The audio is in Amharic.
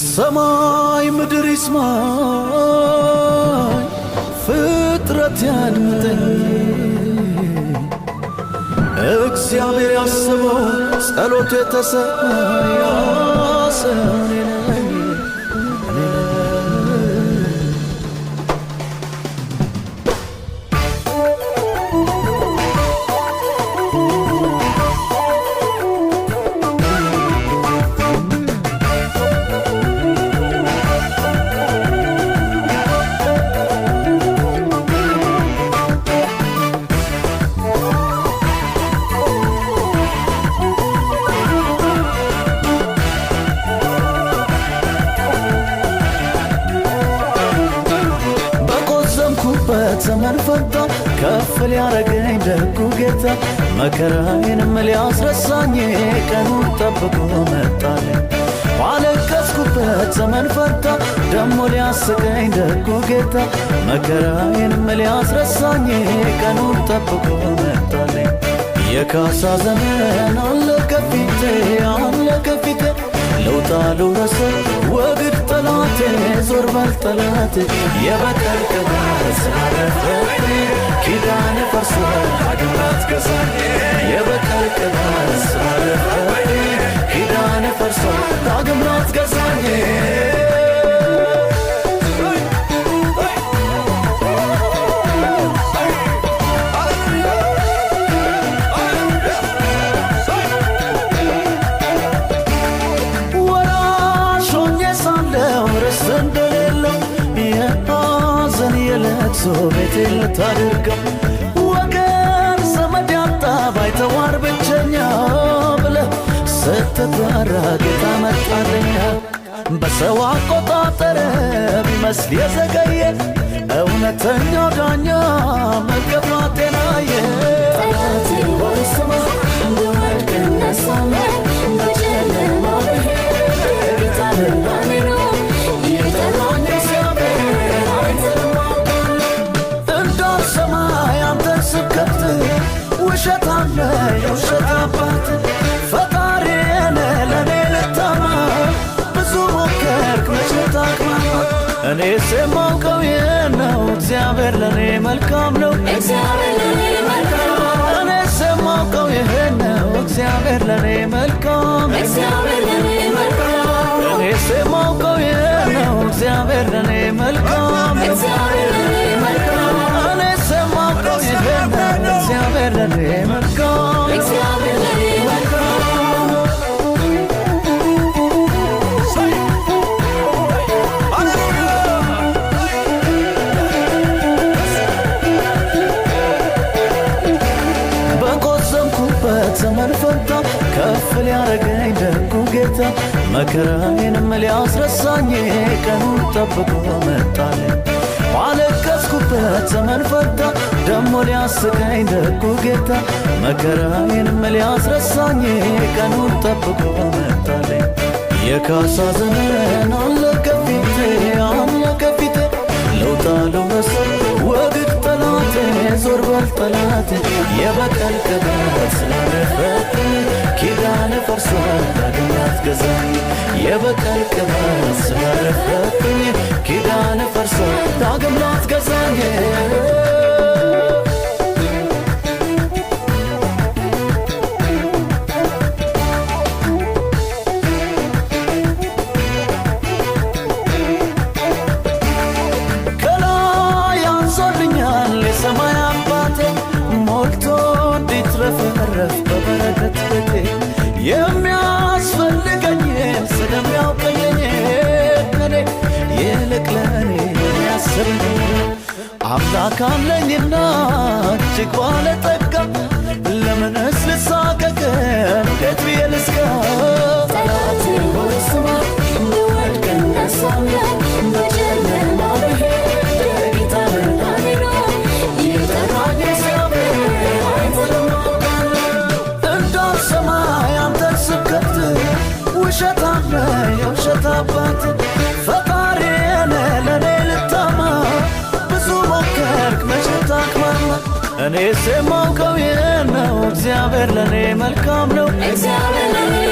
ሰማይ ምድር ይስማኝ ፍጥረት ያድምጠኝ እግዚአብሔር ያስበው ጸሎት የተሰማ ሰው ነኝ ዘመን ፈታ ከፍ ሊያረገኝ ደጉ ጌታ መከራዬንም ሊያስረሳኝ ቀኑን ጠብቆ መጣልኝ። ባለቀስኩበት ዘመን ፈታ ደሞ ሊያስቀኝ ደጉ ጌታ መከራዬንም ሊያስረሳኝ ቀኑን ጠብቆ መጣልኝ። የካሳ ዘመን አለ ከፊቴ አለ ከፊቴ ለውጣ ልውረስ ወግድ ጠላቴ ዞር በል ጠላቴ የበቀል ቅባት ስላለበት ኪዳን ፈርሶ ዳግም አትገዛኝ የበቀል ቅባት ስላለበት ኪዳን ፈርሶ ዳግም አትገዛኝ የለቅሶ ቤቴ ልታደርገው ወገን ዘመድ ያጣ ባይተዋር ብቸኛ ብለህ ስትጠራ ጌታ መጣልኛ። በሰው አቆጣጠር ቢመስል የዘገየ እውነተኛው ዳኛ መገፋቴን አየ። ጠላቴ ሆይ ስማ ብወድቅ እነሳለሁ በጨለማ ብሄድ ጌታ ልባኔ ነው የጠራኝ ስብከት ውሸት አለ የውሸት አባት ፈጣሪዬን ለኔ ልታማ ብዙ ሞከርክ መቼ ታቅማማ። እኔስ የማውቀው ይህን ነው እግዚአብሔር ለኔ መልካም ነው። እኔስ የማውቀው ይህን ነው እግዚአብሔር ለኔ መልካም እኔስ የማውቀው ይህን ነው እግዚአብሔር ለኔ መልካም እግዚአብሔር ለኔ መልካም እግዚአብሔር ለኔ መልካም በቆዘምኩበት ዘመን ፈታ ከፍ ሊያረገኝ ደጉ ጌታ መከራዬንም ሊያስረሳኝ ቀኑን ጠብቆ መጣልኝ። ባለቀስኩበት ዘመን ፈታ ደሞ ሊያስቀኝ ደጉ ጌታ መከራዬንም ሊያስረሳኝ ቀኑን ጠብቆ መጣልኝ። የካሳ ዘመን አለ ከፊቴ አለ ከፊቴ ለውጣ ልውረስ ወግድ ጠላቴ ዞር በል ጠላቴ የበቀል ቅባት ስላለበት ኪዳን ፈርሶ ዳግም አትገዛኝ የበቀል ቅባት ስላለበት ኪዳን ፈርሶ ዳግም አትገዛኝ ሰማይ አባቴ ሞልቶ እንዲትረፈረፍ በበረከት ቤቴ የሚያስፈልገኝን ስለሚያውቀኝ እኔ ይልቅ ለእኔ የሚያስብልኝ አምላክ አለኝና እጅግ ባለጠጋ ለምንስ ልሳቀቅ እንዴት ብዬ ልስጋ። ጠላቴ ሆይ ስማ ብወድቅ እነሳለሁ በጨለማ ብሄድ ጌታ ብርሃኔ ነው እንዳልሰማ ያንተን ስብከት ውሸት አለ የውሸት አባት ፈጣሪዬን ለኔ ልታማ ብዙ ሞከርክ መቼ ታቅማማ። እኔስ የማውቀው ይህን ነው እግዚአብሔር ለኔ መልካም ነው እግዚአብሔር ለኔ